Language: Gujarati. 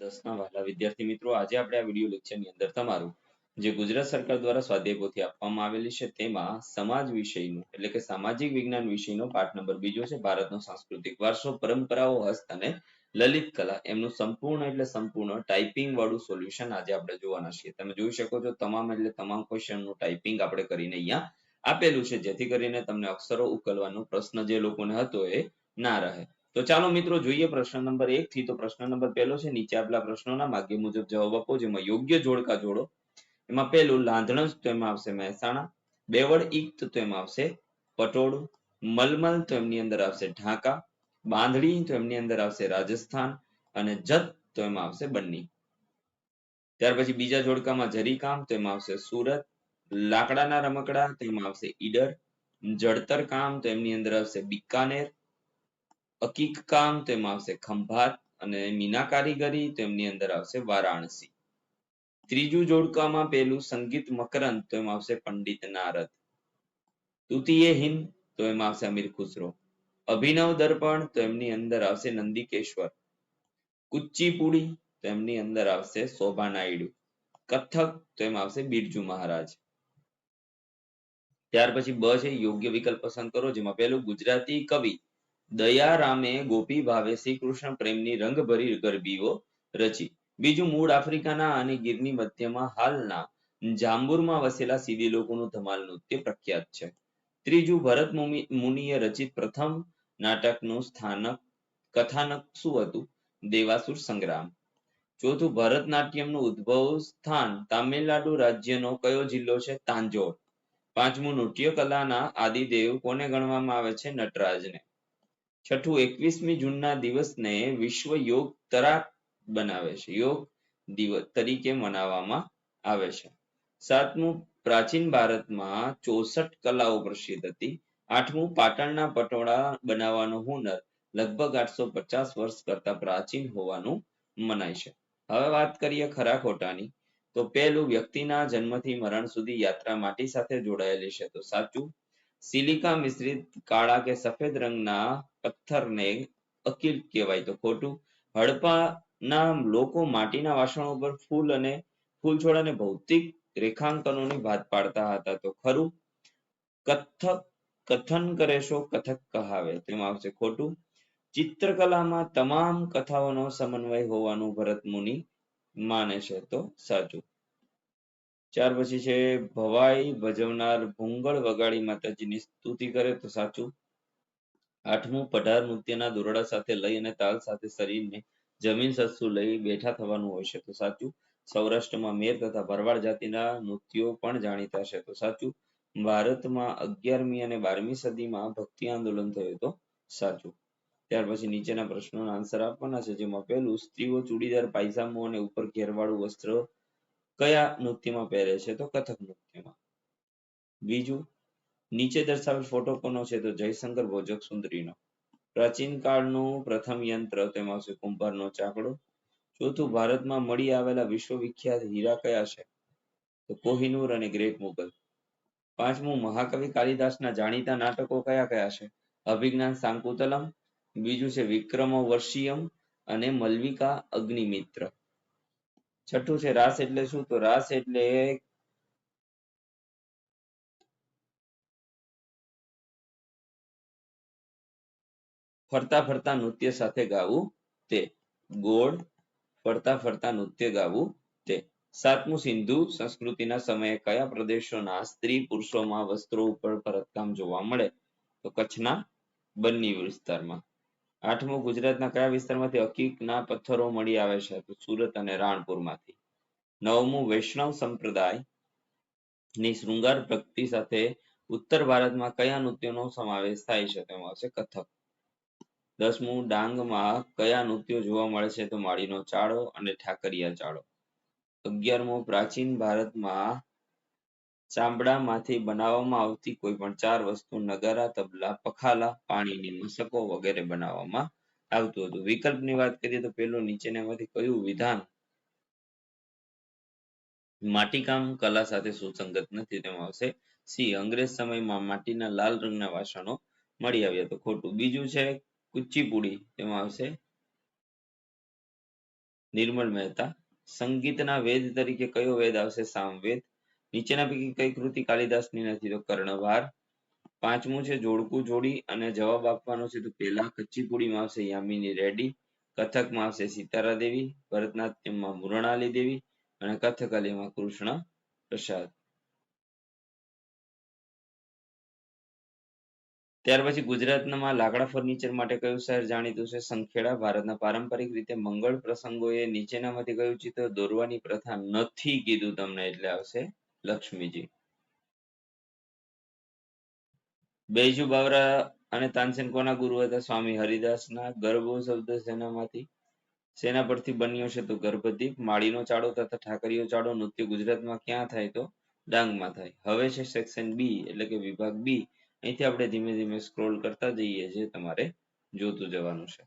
10ના વહાલા વિદ્યાર્થી મિત્રો, આજે આપણે આ વિડિયો લેક્ચરની અંદર તમારું જે ગુજરાત સરકાર દ્વારા સ્વાધ્યાય પોથી આપવામાં આવેલી છે તેમાં સમાજ વિષયનું એટલે કે સામાજિક વિજ્ઞાન વિષયનો પાઠ નંબર બીજો છે ભારતનો સાંસ્કૃતિક વારસો, પરંપરાઓ, હસ્ત અને લલિત કલા એમનું સંપૂર્ણ એટલે સંપૂર્ણ ટાઈપિંગ વાળું સોલ્યુશન આજે આપણે જોવાના છીએ. તમે જોઈ શકો છો તમામ એટલે તમામ ક્વેશ્ચન નું ટાઈપિંગ આપણે કરીને અહીંયા આપેલું છે, જેથી કરીને તમને અક્ષરો ઉકલવાનો પ્રશ્ન જે લોકોને હતો એ ના રહે. તો ચાલો મિત્રો જોઈએ પ્રશ્ન નંબર 1 થી. તો પ્રશ્ન નંબર પહેલો છે, નીચે આપેલા પ્રશ્નોના માગ્ય મુજબ જવાબ આપો, જેમાં યોગ્ય જોડકા જોડો. એમાં પહેલું લાંધણજ તો એમાં આવશે મહેસાણા, બેવડ ઇક્ત તો એમાં આવશે પટોળું, મલમલ તો એમની અંદર આવશે ઢાકા, બાંધણી તો એમની અંદર આવશે રાજસ્થાન અને જત તો એમાં આવશે બન્ની. ત્યાર પછી બીજા જોડકામાં જરીકામ તો એમાં આવશે સુરત, લાકડાના રમકડા તો એમાં આવશે ઈડર, જડતર કામ તો એમની અંદર આવશે બિકાનેર, અકીક કામ તો એમાં આવશે ખંભાત અને મીના કારીગરી તો એમની અંદર આવશે વારાણસી. ત્રીજું જોડકામાં પેલું સંગીત મકરંદ તો એમાં આવશે પંડિત નારદ, તૃતીય હિન્દ તો એમાં આવશે અમીર ખુસરો, અભિનવ દર્પણ તો એમની અંદર આવશે નંદિકેશ્વર, કુચીપુડી તો એમની અંદર આવશે શોભા નાયડુ, કથક તો એમાં આવશે બિરજુ મહારાજ. ત્યાર પછી બ છે યોગ્ય વિકલ્પ પસંદ કરો, જેમાં પહેલું ગુજરાતી કવિ દયારામે ગોપી ભાવે શ્રી કૃષ્ણ પ્રેમની રંગભરી ગરબીઓ રચી. બીજું મૂળ આફ્રિકાના અને ગીરની મધ્યમાં હાલના જાંબુરમાં વસેલા સીધી લોકોનું ધમાલ નૃત્ય પ્રખ્યાત છે. ત્રીજું ભરત મુનિએ રચિત પ્રથમ નાટકનું સ્થાનક કથાનક શું હતું? દેવાસુર સંગ્રામ. ચોથું ભરતનાટ્યમનું ઉદ્ભવ સ્થાન તામિલનાડુ રાજ્યનો કયો જિલ્લો છે? તાંજોર. પાંચમું નૃત્ય કલાના આદિદેવ કોને ગણવામાં આવે છે? નટરાજને. છઠ્ઠું 21મી જૂનના દિવસને વિશ્વ યોગ તરાક બનાવે છે, યોગ દિવસ તરીકે મનાવવામાં આવે છે. સાતમું પ્રાચીન ભારતમાં 64 કલાઓ પ્રસિદ્ધ હતી. આઠમું પાટણના પટોળા બનાવવાનો હુનર લગભગ 850 વર્ષ કરતા પ્રાચીન હોવાનું મનાય છે. હવે વાત કરીએ ખરા ખોટાની. તો પહેલું વ્યક્તિના જન્મથી મરણ સુધી યાત્રા માટી સાથે જોડાયેલી છે, તો સાચું. સિલિકા મિશ્રિત કાળા કે સફેદ રંગના પથ્થરને અકીલ કહેવાય, તો ખોટું. હડપ્પાના લોકો માટીના વાસણો ઉપર ફૂલ છોડ અને ભૌતિક રેખાંકનોની ભાત પાડતા હતા, તો ખરું. કથન કરે શો કથક કહાવે, તેમાં આવશે ખોટું. ચિત્રકલામાં તમામ કથાઓનો સમન્વય હોવાનું ભરત મુનિ માને છે, તો સાચું. ત્યાર પછી છે ભવાઈ ભજવનાર ભૂંગળ વગાડી માતાજીની સ્તુતિ કરે, તો સાચું. આઠમું પઢાર નૃત્યના દોરડા સાથે લઈ અને તાલ સાથે શરીરને જમીન સસ્તું લઈ બેઠા થવાનું હોય છે, તો સાચું. સૌરાષ્ટ્રમાં મેર તથા ભરવાડ જાતિના નૃત્યો પણ જાણીતા છે, તો સાચું. ભારતમાં 11મી અને 12મી સદીમાં ભક્તિ આંદોલન થયું, તો સાચું. ત્યાર પછી નીચેના પ્રશ્નોના આન્સર આપવાના છે, જેમાં પહેલું સ્ત્રીઓ ચૂડીદાર પાયજામો અને ઉપર ઘેરવાળું વસ્ત્ર કયા નૃત્યમાં પહેરે છે? તો કથક નૃત્યમાં. બીજું નીચે દર્શાવેલ ફોટો કોનો છે? તો જયશંકર ભોજક સુંદરીનો. પ્રાચીન કાળનું પ્રથમ યંત્ર, તેમાં આવશે કુંભારનો ચાકડો. ચોથું ભારતમાં મળી આવેલા વિશ્વવિખ્યાત હીરા કયા છે? તો કોહિનૂર અને ગ્રેટ મુગલ. પાંચમું મહાકવિ કાલિદાસના જાણીતા નાટકો કયા કયા છે? અભિજ્ઞાન શાંકુતલમ, બીજું છે વિક્રમોર્વશિયમ અને મલવિકા અગ્નિમિત્ર. છઠ્ઠું છે રાસ એટલે શું? તો રાસ એટલે ફરતા ફરતા નૃત્ય સાથે ગાવું તે. ગોળ ફરતા ફરતા નૃત્ય ગાવું તે. સાતમું સિંધુ સંસ્કૃતિના સમયે કયા પ્રદેશોના સ્ત્રી પુરુષોમાં વસ્ત્રો ઉપર ભરતકામ જોવા મળે? તો કચ્છના બન્ની વિસ્તારમાં. આઠમું ગુજરાતના કયા વિસ્તારમાંથી અકીકના પથ્થરો મળી આવે છે? તો સુરત અને રાણપુરમાંથી. નવમું વૈષ્ણવ સંપ્રદાય ની શૃંગાર ભક્તિ સાથે ઉત્તર ભારતમાં કયા નૃત્યનો સમાવેશ થાય છે? તેમાં આવશે કથક. દસમું ડાંગમાં કયા નૃત્યો જોવા મળે છે? તો માળીનો ચાળો અને ઠાકરિયા ચાળો. 11મું પ્રાચીન ભારતમાં ચામડામાંથી બનાવવામાં આવતી કોઈ પણ 4 વસ્તુ નગારા, તબલા, પખાલા, પાણીની મશકો વગેરે બનાવવામાં આવતું હતું. વિકલ્પની વાત કરીએ તો પેલું નીચેનામાંથી કયું વિધાન માટીકામ કલા સાથે સુસંગત નથી? તેમાં આવશે સી. અંગ્રેજ સમયમાં માટીના લાલ રંગના વાસણો મળી આવ્યા, તો ખોટું. બીજું છે કુચીપુડી, તેમાં આવશે નિર્મલ મહેતા. સંગીતના વેદ તરીકે કયો વેદ આવશે? સામવેદ. નીચેના પૈકી કઈ કૃતિ કાલિદાસની નથી? તો કર્ણભાર. પાંચમું છે જોડકું જોડી અને જવાબ આપવાનો છે તો પેલા કચ્ચીપુડીમાં આવશે યામિની રેડ્ડી, કથકમાં આવશે સિતારા દેવી, ભરતનાટ્યમમાં મૃણાલી દેવી અને કથકલીમાં કૃષ્ણ પ્રસાદ. ત્યાર પછી ગુજરાતમાં લાકડા ફર્નિચર માટે કયું શહેર જાણીતું છે? સંખેડા. ભારતના પારંપરિક રીતે મંગળ પ્રસંગોએ નીચેનામાંથી કયું ચિત્ર દોરવાની પ્રથા નથી કીધું તમને એટલે આવશે લક્ષ્મીજી. બૈજુ બાવરા અને તાનસેન કોના ગુરુ હતા? સ્વામી હરિદાસના. ગરબો શબ્દ શેનામાંથી શેના પરથી બન્યો છે? તો ગર્ભદીપ. માળીનો ચાળો તથા ઠાકરીયો ચાળો નૃત્ય ગુજરાતમાં ક્યાં થાય? તો ડાંગમાં થાય. હવે છે સેક્શન બી એટલે કે વિભાગ બી. અહીંથી આપણે ધીમે ધીમે સ્ક્રોલ કરતા જઈએ જે તમારે જોતું જવાનું છે.